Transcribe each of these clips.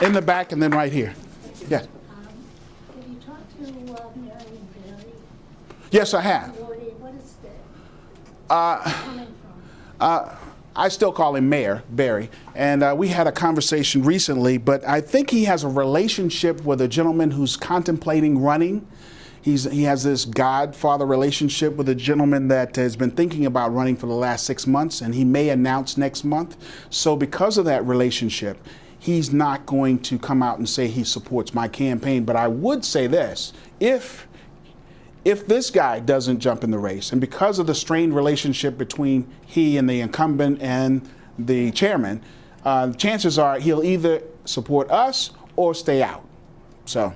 In the back and then right here. Yeah. Have you talked to Mary and Barry? Yes, I have. What is that coming from? I still call him Mayor Barry, and we had a conversation recently, but I think he has a relationship with a gentleman who's contemplating running. He has this godfather relationship with a gentleman that has been thinking about running for the last 6 months, and he may announce next month. So because of that relationship, he's not going to come out and say he supports my campaign. But I would say this, if this guy doesn't jump in the race, and because of the strained relationship between he and the incumbent and the chairman, chances are he'll either support us or stay out. So,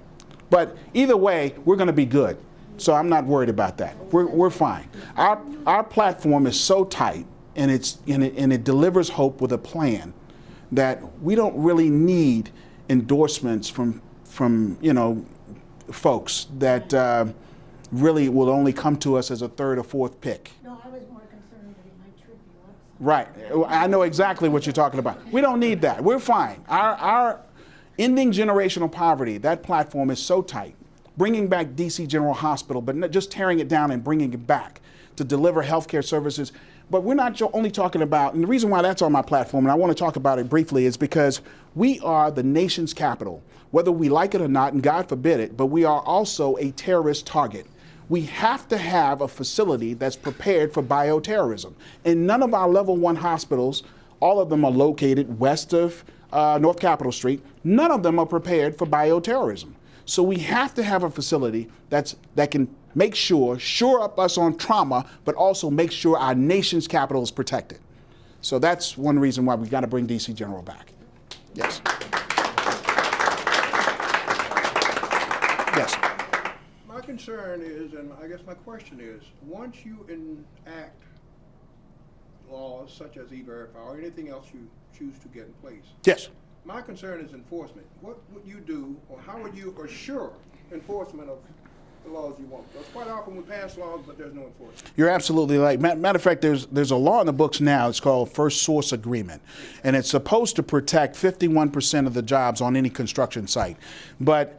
but either way, we're going to be good. So I'm not worried about that. We're fine. Our platform is so tight, and it delivers hope with a plan that we don't really need endorsements from folks that really will only come to us as a third or fourth pick. No, I was more concerned that it might trip you up. Right. I know exactly what you're talking about. We don't need that. We're fine. Our ending generational poverty, that platform is so tight. Bringing back DC General Hospital, but not just tearing it down and bringing it back to deliver healthcare services. But we're not only talking about, and the reason why that's on my platform, and I want to talk about it briefly, is because we are the nation's capital, whether we like it or not, and God forbid it, but we are also a terrorist target. We have to have a facility that's prepared for bioterrorism. And none of our level 1 hospitals, all of them are located west of North Capitol Street, none of them are prepared for bioterrorism. So we have to have a facility that can make shore up us on trauma, but also make sure our nation's capital is protected. So that's one reason why we got to bring DC General back. Yes. Yes. My concern is, and I guess my question is, once you enact laws such as E-Verify or anything else you choose to get in place, Yes. my concern is enforcement. What would you do, or how would you assure enforcement of the laws you want? Because quite often we pass laws, but there's no enforcement. You're absolutely right. Matter of fact, there's a law in the books now. It's called First Source Agreement, and it's supposed to protect 51% of the jobs on any construction site. But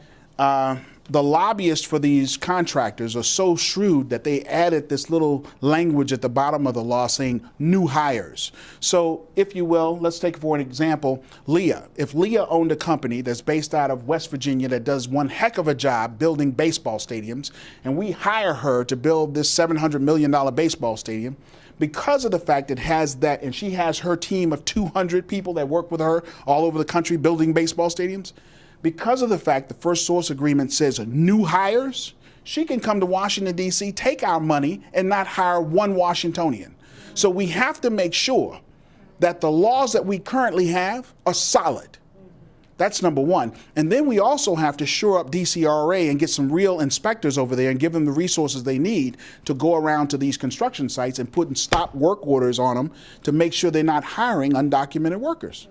the lobbyists for these contractors are so shrewd that they added this little language at the bottom of the law saying new hires. So if you will, let's take for an example, Leah. If Leah owned a company that's based out of West Virginia that does one heck of a job building baseball stadiums, and we hire her to build this $700 million baseball stadium, because of the fact it has that, and she has her team of 200 people that work with her all over the country building baseball stadiums, because of the fact the First Source Agreement says new hires, she can come to Washington, D.C., take our money, and not hire one Washingtonian. So we have to make sure that the laws that we currently have are solid. That's number one. And then we also have to shore up DCRA and get some real inspectors over there and give them the resources they need to go around to these construction sites and put stop work orders on them to make sure they're not hiring undocumented workers.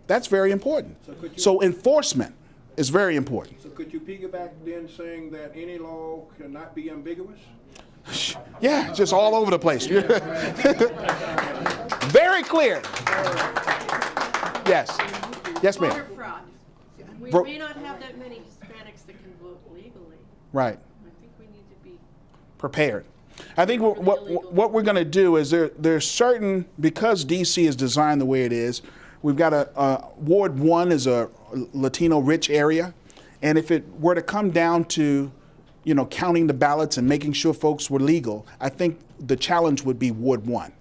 That's very important. So enforcement is very important. So could you piggyback then saying that any law cannot be ambiguous? Yeah, just all over the place. Very clear. Yes. Yes, ma'am. Voter fraud. We may not have that many Hispanics that can vote legally. Right. I think we need to be Prepared. I think what we're going to do is there's certain, because DC is designed the way it is, we've got Ward 1 is a Latino-rich area, and if it were to come down to, counting the ballots and making sure folks were legal, I think the challenge would be Ward 1.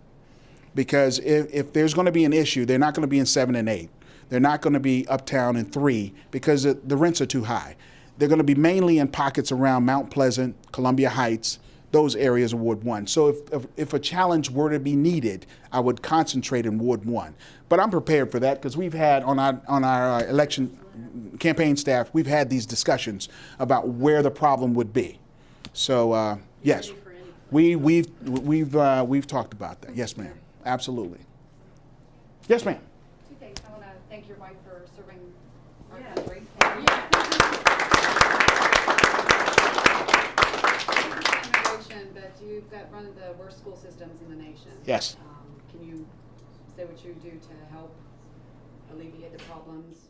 Because if there's going to be an issue, they're not going to be in 7 and 8. They're not going to be uptown in 3 because the rents are too high. They're going to be mainly in pockets around Mount Pleasant, Columbia Heights, those areas of Ward 1. So if a challenge were to be needed, I would concentrate in Ward 1. But I'm prepared for that because we've had on our election campaign staff, we've had these discussions about where the problem would be. So yes, we've talked about that. Yes, ma'am. Absolutely. Yes, ma'am. Two things. I want to thank your wife for serving our country. But you've got one of the worst school systems in the nation. Yes. Can you say what you do to help alleviate the problems?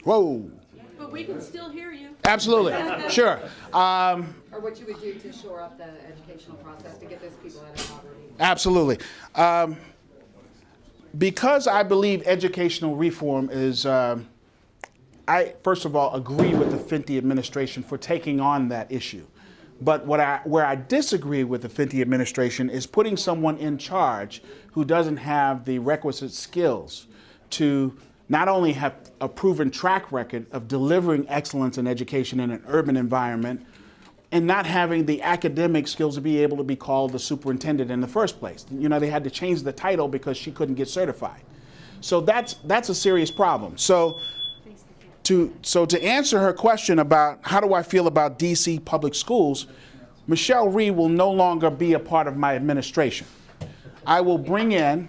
Whoa. But we can still hear you. Absolutely. Sure. Or what you would do to shore up the educational process to get those people out of poverty. Absolutely. Because I believe educational reform is, I first of all agree with the Fenty administration for taking on that issue. But where I disagree with the Fenty administration is putting someone in charge who doesn't have the requisite skills to not only have a proven track record of delivering excellence in education in an urban environment, and not having the academic skills to be able to be called the superintendent in the first place. You know, they had to change the title because she couldn't get certified. So that's a serious problem. So to answer her question about how do I feel about DC public schools, Michelle Rhee will no longer be a part of my administration. I will bring in,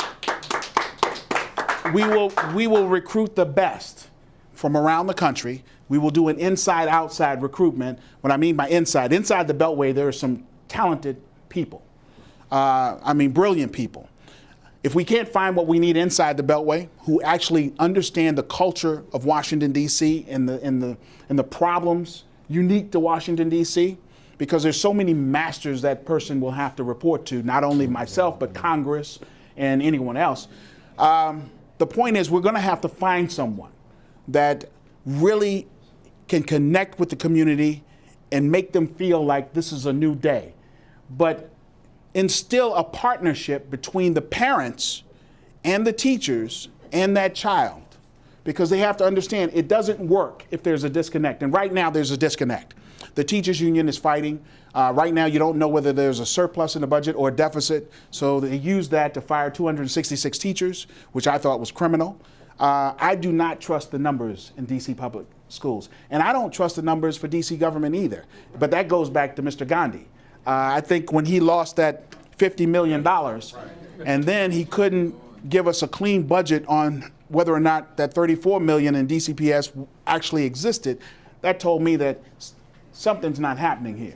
we will recruit the best from around the country. We will do an inside-outside recruitment. What I mean by inside the Beltway, there are some talented people. Brilliant people. If we can't find what we need inside the Beltway, who actually understand the culture of Washington, D.C. and the problems unique to Washington, D.C., because there's so many masters that person will have to report to, not only myself, but Congress and anyone else. The point is we're going to have to find someone that really can connect with the community and make them feel like this is a new day, but instill a partnership between the parents and the teachers and that child, because they have to understand it doesn't work if there's a disconnect. And right now there's a disconnect. The teachers union is fighting. Right now you don't know whether there's a surplus in the budget or a deficit, so they use that to fire 266 teachers, which I thought was criminal. I do not trust the numbers in DC public schools. And I don't trust the numbers for DC government either. But that goes back to Mr. Gandhi. I think when he lost that $50 million, and then he couldn't give us a clean budget on whether or not that $34 million in DCPS actually existed, that told me that something's not happening here.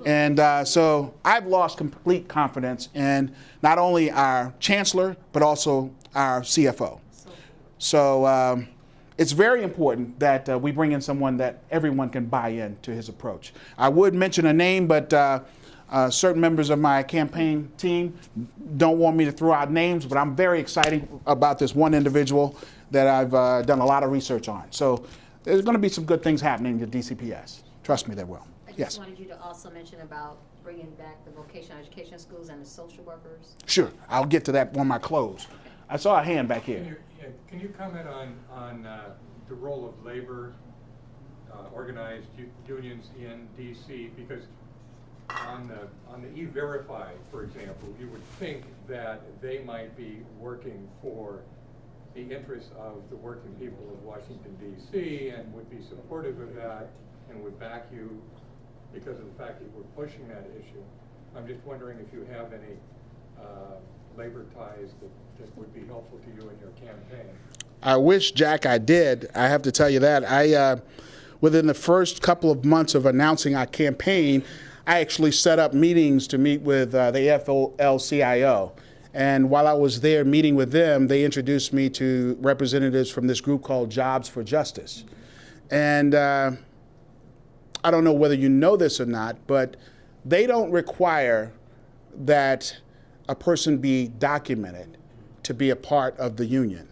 And so I've lost complete confidence in not only our chancellor, but also our CFO. So it's very important that we bring in someone that everyone can buy into his approach. I would mention a name, but certain members of my campaign team don't want me to throw out names, but I'm very excited about this one individual that I've done a lot of research on. So there's going to be some good things happening at DCPS. Trust me, there will. I just Yes. wanted you to also mention about bringing back the vocational education schools and the social workers. Sure, I'll get to that when I close. I saw a hand back here. Can you comment on the role of labor, organized unions in DC? Because on the E-Verify, for example, you would think that they might be working for the interests of the working people of Washington, D.C. and would be supportive of that and would back you because of the fact that we're pushing that issue. I'm just wondering if you have any labor ties that would be helpful to you in your campaign. I wish, Jack, I did. I have to tell you that. Within the first couple of months of announcing our campaign, I actually set up meetings to meet with the AFL-CIO. And while I was there meeting with them, they introduced me to representatives from this group called Jobs for Justice. And I don't know whether you know this or not, but they don't require that a person be documented to be a part of the union.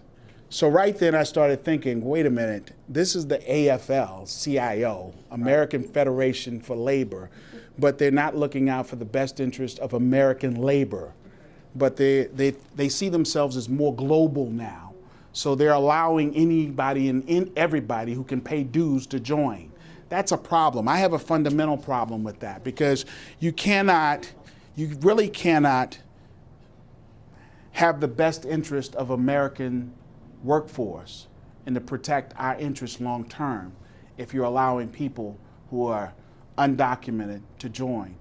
So right then I started thinking, wait a minute, this is the AFL-CIO, American Federation for Labor, but they're not looking out for the best interest of American labor. But they see themselves as more global now. So they're allowing anybody and everybody who can pay dues to join. That's a problem. I have a fundamental problem with that because you really cannot have the best interest of American workforce and to protect our interests long term if you're allowing people who are undocumented to join.